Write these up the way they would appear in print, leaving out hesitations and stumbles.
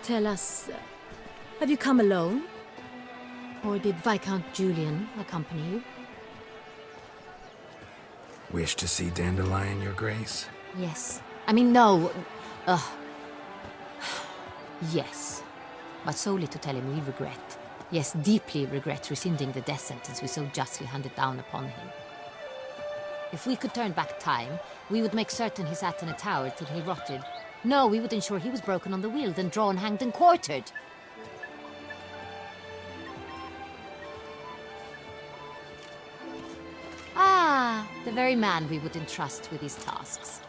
Tell us, have you come alone? Or did Viscount Julian accompany you? Wish to see Dandelion, Your Grace? Yes. I mean, no. Yes. But solely to tell him we regret. Yes, deeply regret rescinding the death sentence we so justly handed down upon him. If we could turn back time, we would make certain he sat in a tower till he rotted. No, we would ensure he was broken on the wheel, then drawn, hanged, and quartered. Ah, the very man we would entrust with these tasks.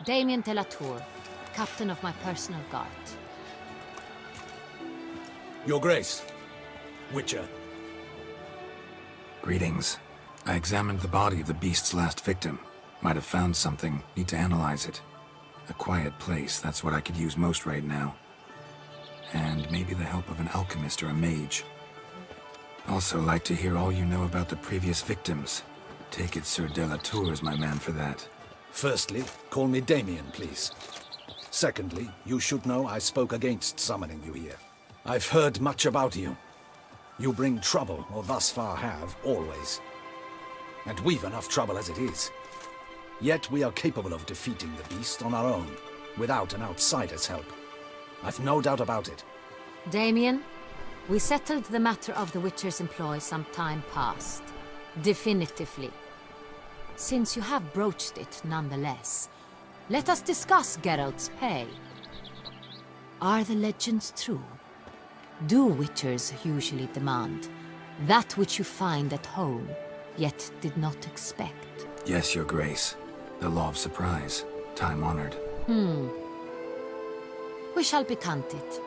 Damien de la Tour, captain of my personal guard. Your Grace. Witcher. Greetings. I examined the body of the beast's last victim. Might have found something. Need to analyze it. A quiet place, that's what I could use most right now. And maybe the help of an alchemist or a mage. Also like to hear all you know about the previous victims. Take it Sir de la Tour is my man for that. Firstly, call me Damien, please. Secondly, you should know I spoke against summoning you here. I've heard much about you. You bring trouble, or thus far have, always. And we've enough trouble as it is. Yet we are capable of defeating the beast on our own, without an outsider's help. I've no doubt about it. Damien, we settled the matter of the Witcher's employ some time past. Definitively. Since you have broached it nonetheless, let us discuss Geralt's pay. Are the legends true? Do Witchers usually demand that which you find at home, yet did not expect? Yes, Your Grace. The law of surprise. Time-honored. We shall be content.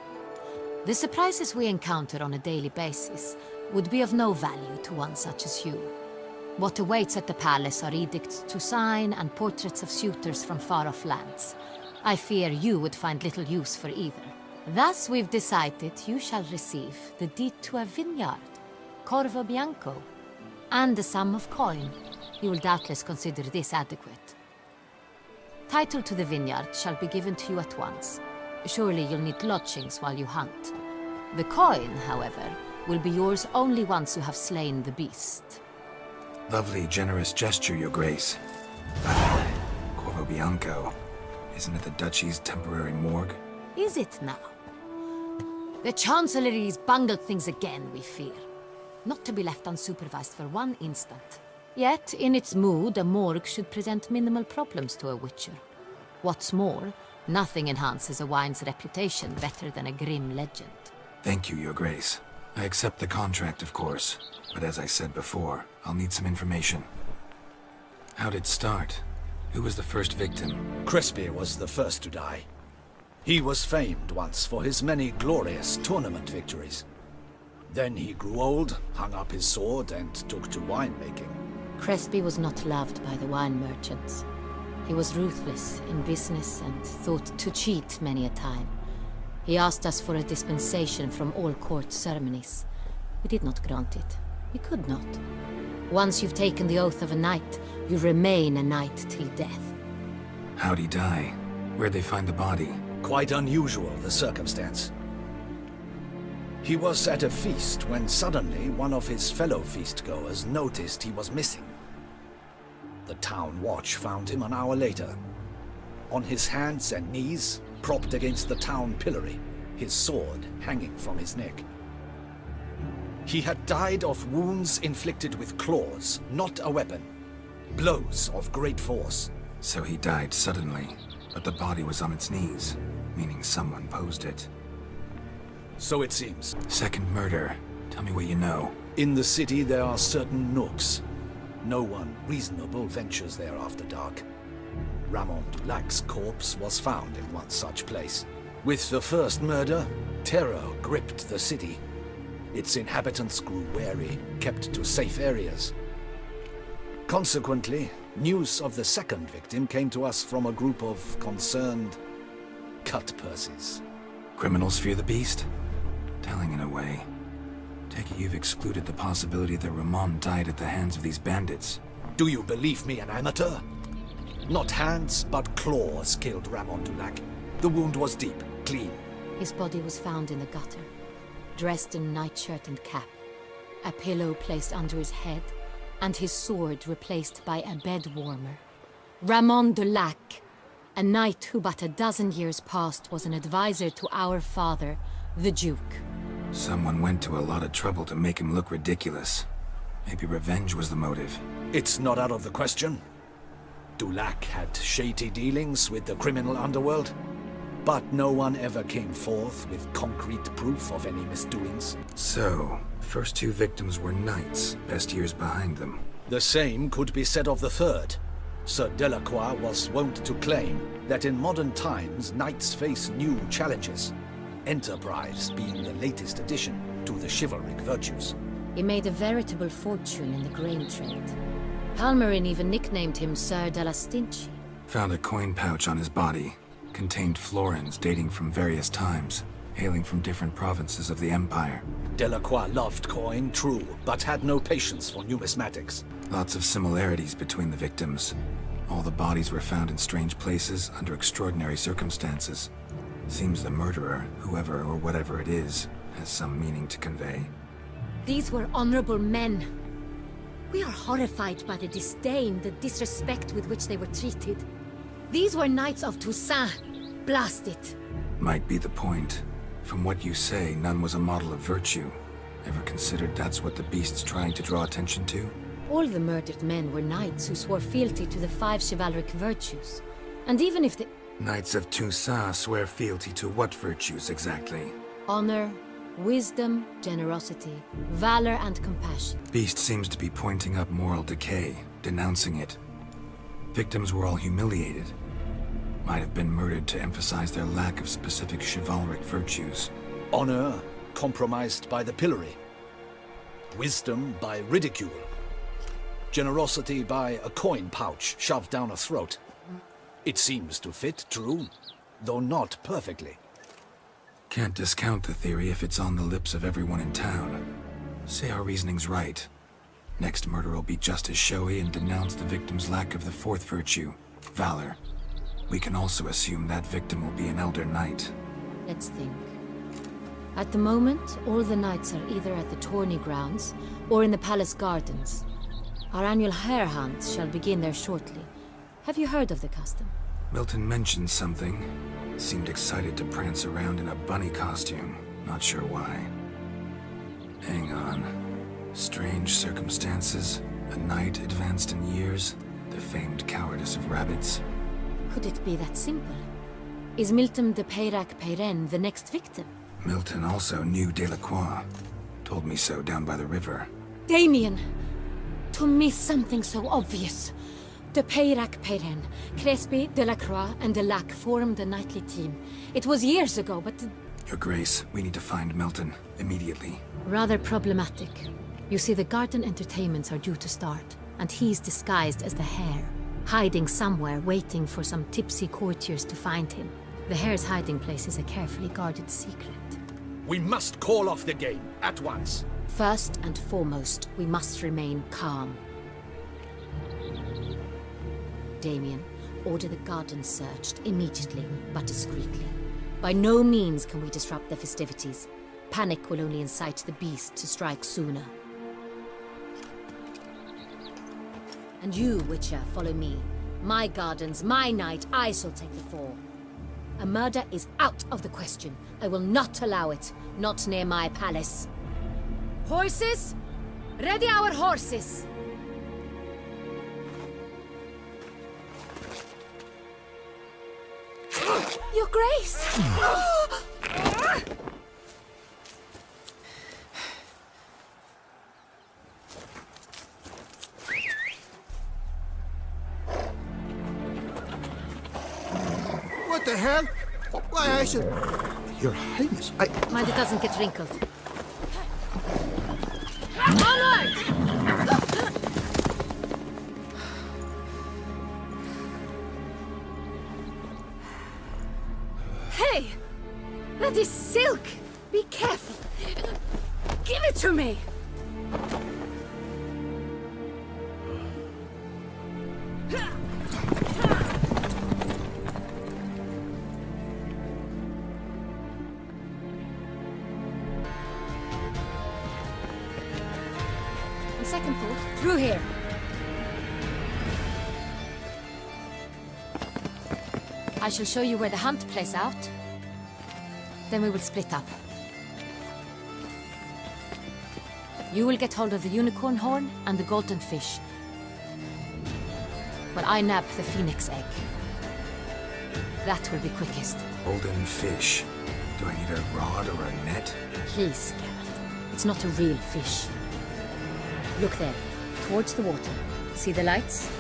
The surprises we encounter on a daily basis would be of no value to one such as you. What awaits at the palace are edicts to sign and portraits of suitors from far-off lands. I fear you would find little use for either. Thus we've decided you shall receive the deed to a vineyard, Corvo Bianco, and a sum of coin. You will doubtless consider this adequate. Title to the vineyard shall be given to you at once. Surely you'll need lodgings while you hunt. The coin, however, will be yours only once you have slain the beast. Lovely, generous gesture, Your Grace. Corvo Bianco. Isn't it the Duchy's temporary morgue? Is it now? The Chancellery's bungled things again, we fear. Not to be left unsupervised for one instant. Yet, in its mood, a morgue should present minimal problems to a Witcher. What's more, nothing enhances a wine's reputation better than a grim legend. Thank you, Your Grace. I accept the contract, of course. But as I said before, I'll need some information. How'd it start? Who was the first victim? Crespi was the first to die. He was famed once for his many glorious tournament victories. Then he grew old, hung up his sword, and took to winemaking. Crespi was not loved by the wine merchants. He was ruthless in business and thought to cheat many a time. He asked us for a dispensation from all court ceremonies. We did not grant it. We could not. Once you've taken the oath of a knight, you remain a knight till death. How'd he die? Where'd they find the body? Quite unusual, the circumstance. He was at a feast when suddenly one of his fellow feastgoers noticed he was missing. The town watch found him an hour later. On his hands and knees, propped against the town pillory, his sword hanging from his neck. He had died of wounds inflicted with claws, not a weapon. Blows of great force. So he died suddenly, but the body was on its knees, meaning someone posed it. So it seems. Second murder. Tell me what you know. In the city there are certain nooks. No one reasonable ventures there after dark. Ramon Dulac's corpse was found in one such place. With the first murder, terror gripped the city. Its inhabitants grew wary, kept to safe areas. Consequently, news of the second victim came to us from a group of concerned cut-purses. Criminals fear the beast? Telling in a way. Take it you've excluded the possibility that Ramon died at the hands of these bandits. Do you believe me an amateur? Not hands, but claws killed Ramon Dulac. The wound was deep, clean. His body was found in the gutter, dressed in nightshirt and cap, a pillow placed under his head, and his sword replaced by a bed warmer. Ramon de Lac, a knight who but a dozen years past was an advisor to our father, the Duke. Someone went to a lot of trouble to make him look ridiculous. Maybe revenge was the motive. It's not out of the question. Dulac had shady dealings with the criminal underworld, but no one ever came forth with concrete proof of any misdoings. So, first two victims were knights, best years behind them. The same could be said of the third. Sir Delacroix was wont to claim that in modern times knights face new challenges, enterprise being the latest addition to the chivalric virtues. He made a veritable fortune in the grain trade. Palmerin even nicknamed him Sir de la Stinchi. Found a coin pouch on his body. Contained florins dating from various times, hailing from different provinces of the Empire. Delacroix loved coin, true, but had no patience for numismatics. Lots of similarities between the victims. All the bodies were found in strange places under extraordinary circumstances. Seems the murderer, whoever or whatever it is, has some meaning to convey. These were honorable men. We are horrified by the disdain, the disrespect with which they were treated. These were knights of Toussaint. Blast it. Might be the point. From what you say, none was a model of virtue. Ever considered that's what the beast's trying to draw attention to? All the murdered men were knights who swore fealty to the 5 chivalric virtues. And even if the Knights of Toussaint swear fealty to what virtues exactly? honor, wisdom, generosity, valor, and compassion. Beast seems to be pointing up moral decay, denouncing it. Victims were all humiliated. Might have been murdered to emphasize their lack of specific chivalric virtues. Honor compromised by the pillory. Wisdom by ridicule. Generosity by a coin pouch shoved down a throat. It seems to fit, true, though not perfectly. Can't discount the theory if it's on the lips of everyone in town. Say our reasoning's right. Next murder will be just as showy and denounce the victim's lack of the 4th virtue, valor. We can also assume that victim will be an elder knight. Let's think. At the moment, all the knights are either at the tourney grounds or in the palace gardens. Our annual hare hunt shall begin there shortly. Have you heard of the custom? Milton mentioned something. Seemed excited to prance around in a bunny costume. Not sure why. Hang on. Strange circumstances. A knight advanced in years. The famed cowardice of rabbits. Could it be that simple? Is Milton de Peyrac-Peyren the next victim? Milton also knew Delacroix. Told me so down by the river. Damien! To miss something so obvious. De Peyrac-Peyren, Crespi, Delacroix, and Delac formed a knightly team. It was years ago, but... Your Grace, we need to find Milton. Immediately. rather problematic. You see, the garden entertainments are due to start, and he's disguised as the hare, hiding somewhere waiting for some tipsy courtiers to find him. The hare's hiding place is a carefully guarded secret. We must call off the game, at once. First and foremost, we must remain calm. Damien, order the garden searched immediately, but discreetly. By no means can we disrupt the festivities. Panic will only incite the beast to strike sooner. And you, Witcher, follow me. My gardens, my night, I shall take the fall. A murder is out of the question. I will not allow it. Not near my palace. Horses? Ready our horses! Your Grace! What the hell? Why, I should... Your Highness, Mind it doesn't get wrinkled. Onward! Hey! That is silk! Be careful! Give it to me! second thought, through here. I shall show you where the hunt plays out. Then we will split up. You will get hold of the unicorn horn and the golden fish, while I nab the phoenix egg. That will be quickest. Golden fish. Do I need a rod or a net? Please, Geralt. It's not a real fish. Look there, towards the water. See the lights?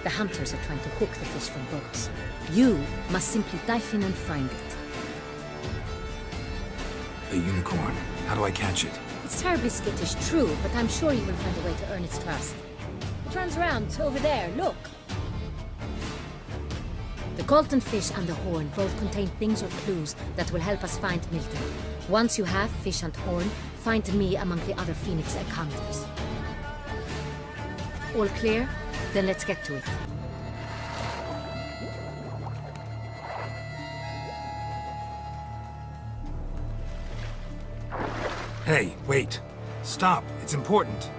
The hunters are trying to hook the fish from boats. You must simply dive in and find it. The unicorn. How do I catch it? It's terribly skittish, true, but I'm sure you will find a way to earn its trust. It runs around over there, look. The golden fish and the horn both contain things or clues that will help us find Milton. Once you have fish and horn, find me among the other phoenix egg hunters. All clear? Then let's get to it. Hey, wait. Stop. It's important.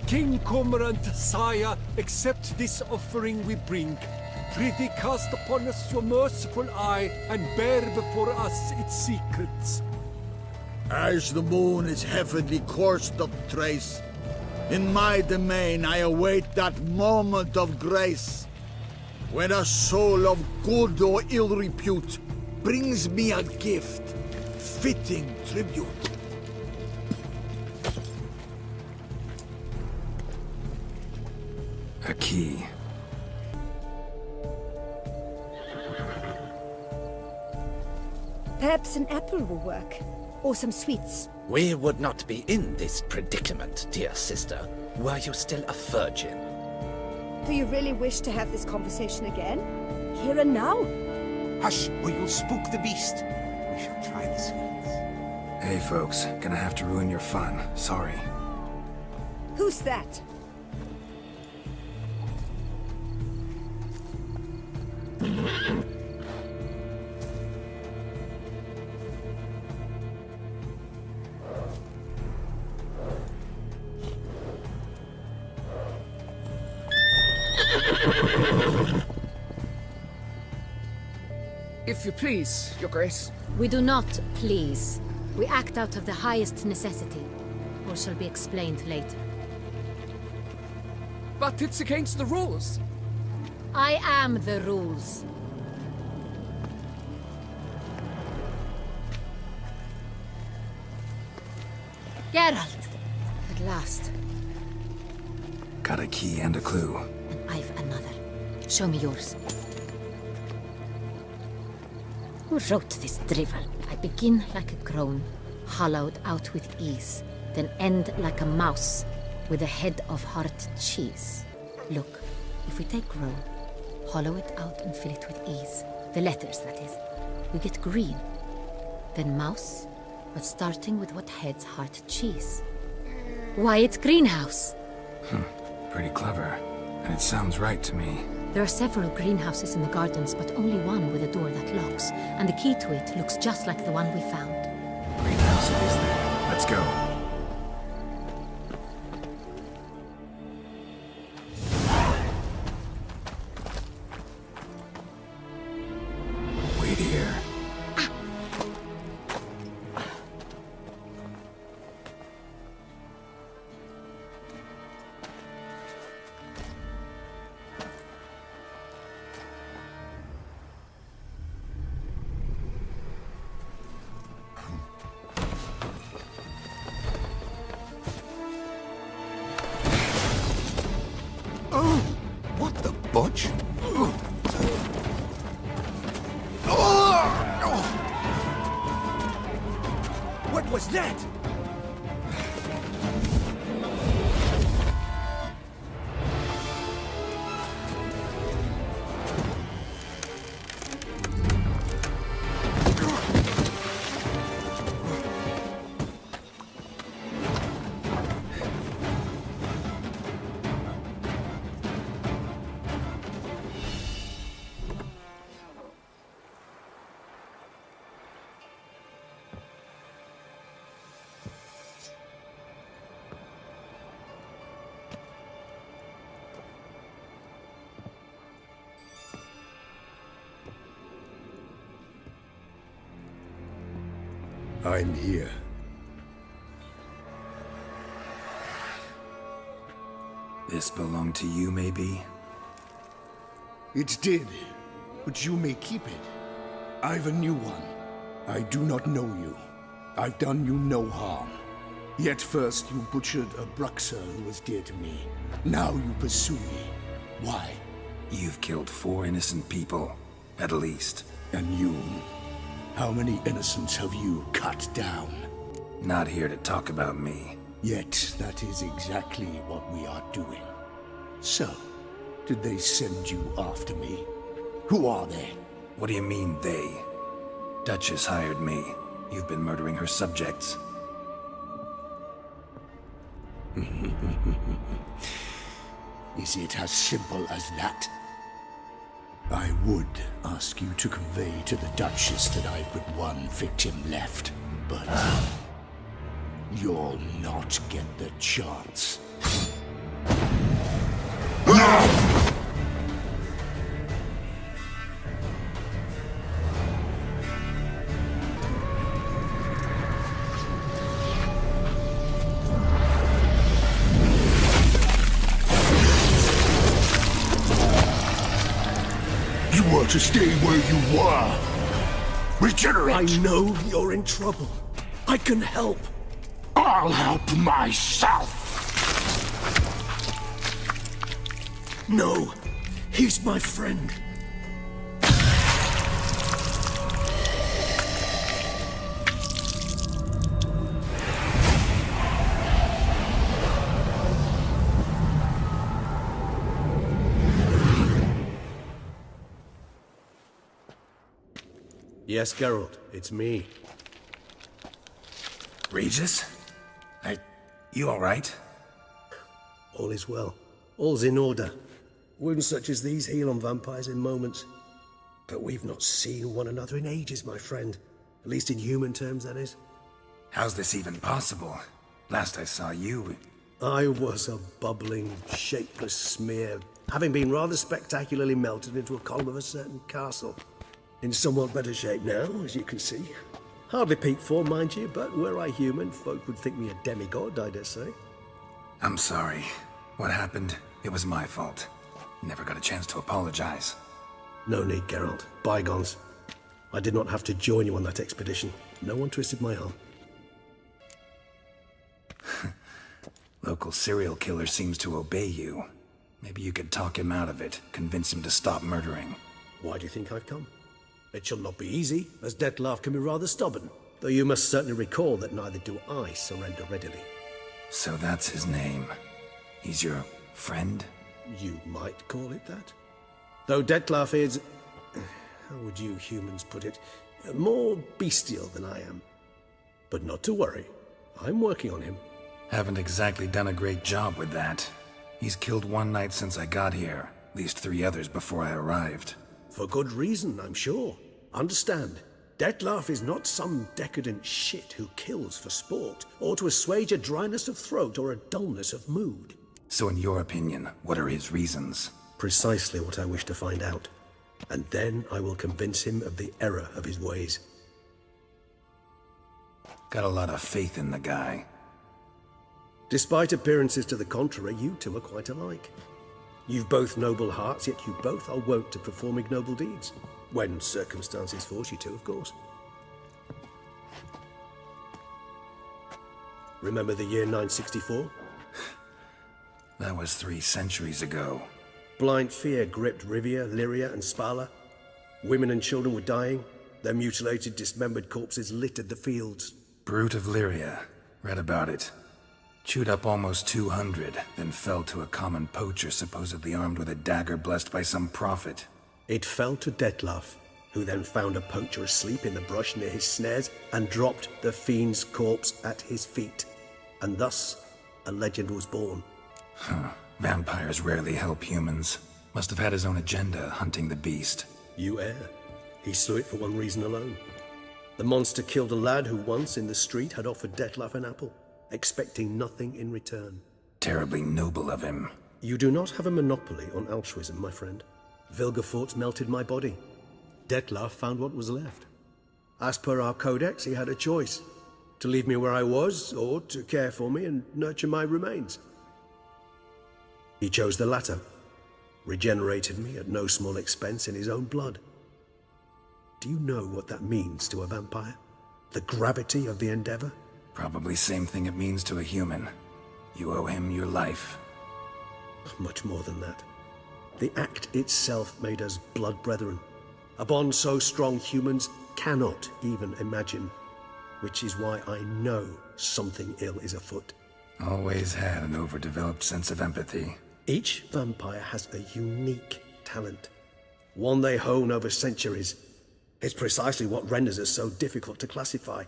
King Cormorant, sire, accept this offering we bring. Prithee cast upon us your merciful eye, and bear before us its secrets. As the moon its heavenly course doth trace, in my domain I await that moment of grace, when a soul of good or ill repute brings me a gift, fitting tribute. A key. Perhaps an apple will work. Or some sweets. We would not be in this predicament, dear sister, were you still a virgin. Do you really wish to have this conversation again? Here and now? Hush, or you'll spook the beast. We shall try the sweets. Hey, folks. Gonna have to ruin your fun. Sorry. Who's that? If you please, Your Grace. We do not please. We act out of the highest necessity. Or shall be explained later. But it's against the rules. I am the rules. Geralt! At last. Got a key and a clue. And I've another. Show me yours. Who wrote this drivel? I begin like a crone, hollowed out with ease, then end like a mouse, with a head of hard cheese. Look, if we take roe, hollow it out and fill it with ease, the letters, that is, we get green. Then mouse, but starting with what head's hard cheese. Why, it's greenhouse! Pretty clever. And it sounds right to me. There are several greenhouses in the gardens, but only one with a door that locks, and the key to it looks just like the one we found. Greenhouse it is then. Let's go. Wait here. What the butch? What was that? I'm here. This belonged to you, maybe? It did, but you may keep it. I've a new one. I do not know you. I've done you no harm. Yet first you butchered a Bruxer who was dear to me. Now you pursue me. Why? You've killed 4 innocent people, at least. And you? How many innocents have you cut down? Not here to talk about me. Yet that is exactly what we are doing. So, did they send you after me? Who are they? What do you mean, they? Duchess hired me. You've been murdering her subjects. Is it as simple as that? I would ask you to convey to the Duchess that I've but one victim left, but you'll not get the chance. You were to stay where you were. Regenerate! I know you're in trouble. I can help. I'll help myself! No, he's my friend. Yes, Geralt, it's me. Regis? You alright? All is well. All's in order. Wounds such as these heal on vampires in moments. But we've not seen one another in ages, my friend. At least in human terms, that is. How's this even possible? Last I saw you... I was a bubbling, shapeless smear, having been rather spectacularly melted into a column of a certain castle. In somewhat better shape now, as you can see. Hardly peaked for, mind you, but were I human, folk would think me a demigod, I dare say. I'm sorry. What happened? It was my fault. Never got a chance to apologize. No need, Geralt. Bygones. I did not have to join you on that expedition. No one twisted my arm. Local serial killer seems to obey you. Maybe you could talk him out of it, convince him to stop murdering. Why do you think I've come? It shall not be easy, as Dettlaff can be rather stubborn. Though you must certainly recall that neither do I surrender readily. So that's his name. He's your friend? You might call it that. Though Dettlaff is... how would you humans put it? More bestial than I am. But not to worry. I'm working on him. Haven't exactly done a great job with that. He's killed one night since I got here. At least 3 others before I arrived. For good reason, I'm sure. Understand, Dettlaff is not some decadent shit who kills for sport, or to assuage a dryness of throat or a dullness of mood. So in your opinion, what are his reasons? Precisely what I wish to find out. And then I will convince him of the error of his ways. Got a lot of faith in the guy. Despite appearances to the contrary, you two are quite alike. You've both noble hearts, yet you both are wont to perform ignoble deeds. When circumstances force you to, of course. Remember the year 964? That was 3 centuries ago. Blind fear gripped Rivia, Lyria, and Spala. Women and children were dying. Their mutilated, dismembered corpses littered the fields. Brute of Lyria. Read about it. Chewed up almost 200, then fell to a common poacher supposedly armed with a dagger blessed by some prophet. It fell to Dettlaff, who then found a poacher asleep in the brush near his snares and dropped the fiend's corpse at his feet. And thus, a legend was born. Huh. Vampires rarely help humans. Must have had his own agenda, hunting the beast. You err. He slew it for one reason alone. The monster killed a lad who once in the street had offered Dettlaff an apple, expecting nothing in return. Terribly noble of him. You do not have a monopoly on altruism, my friend. Vilgefortz melted my body. Dettlaff found what was left. As per our codex, he had a choice. To leave me where I was, or to care for me and nurture my remains? He chose the latter, regenerated me at no small expense in his own blood. Do you know what that means to a vampire? The gravity of the endeavor? Probably same thing it means to a human. You owe him your life. Much more than that. The act itself made us blood brethren. A bond so strong humans cannot even imagine. Which is why I know something ill is afoot. Always had an overdeveloped sense of empathy. Each vampire has a unique talent. One they hone over centuries. It's precisely what renders us so difficult to classify.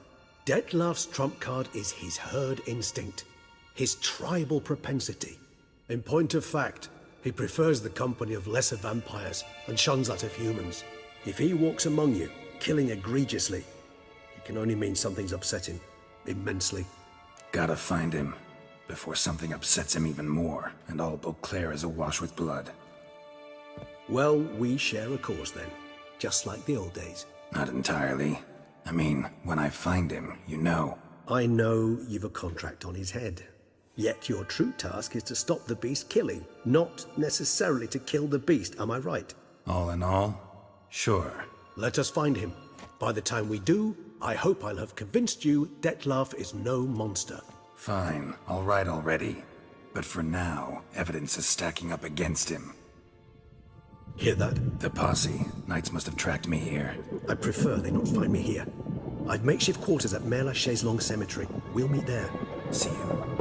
Detlav's trump card is his herd instinct. His tribal propensity. In point of fact, he prefers the company of lesser vampires and shuns that of humans. If he walks among you, killing egregiously, it can only mean something's upset him, immensely. Gotta find him, before something upsets him even more, and all Beauclair is awash with blood. Well, we share a cause then, just like the old days. Not entirely. I mean, when I find him, you know. I know you've a contract on his head. Yet your true task is to stop the beast killing, not necessarily to kill the beast, am I right? All in all, sure. Let us find him. By the time we do, I hope I'll have convinced you Detlav is no monster. Fine, all right already. But for now, evidence is stacking up against him. Hear that? The posse. Knights must have tracked me here. I prefer they not find me here. I've makeshift quarters at Mère Lachaise Long Cemetery. We'll meet there. See you.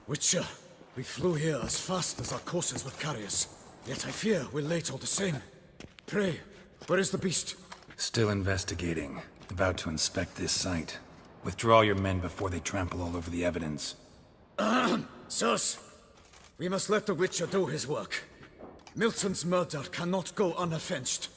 Witcher, we flew here as fast as our courses would carry us. Yet I fear we're late all the same. Pray, where is the beast? Still investigating. About to inspect this site. Withdraw your men before they trample all over the evidence. Sirs, we must let the Witcher do his work. Milton's murder cannot go unavenged.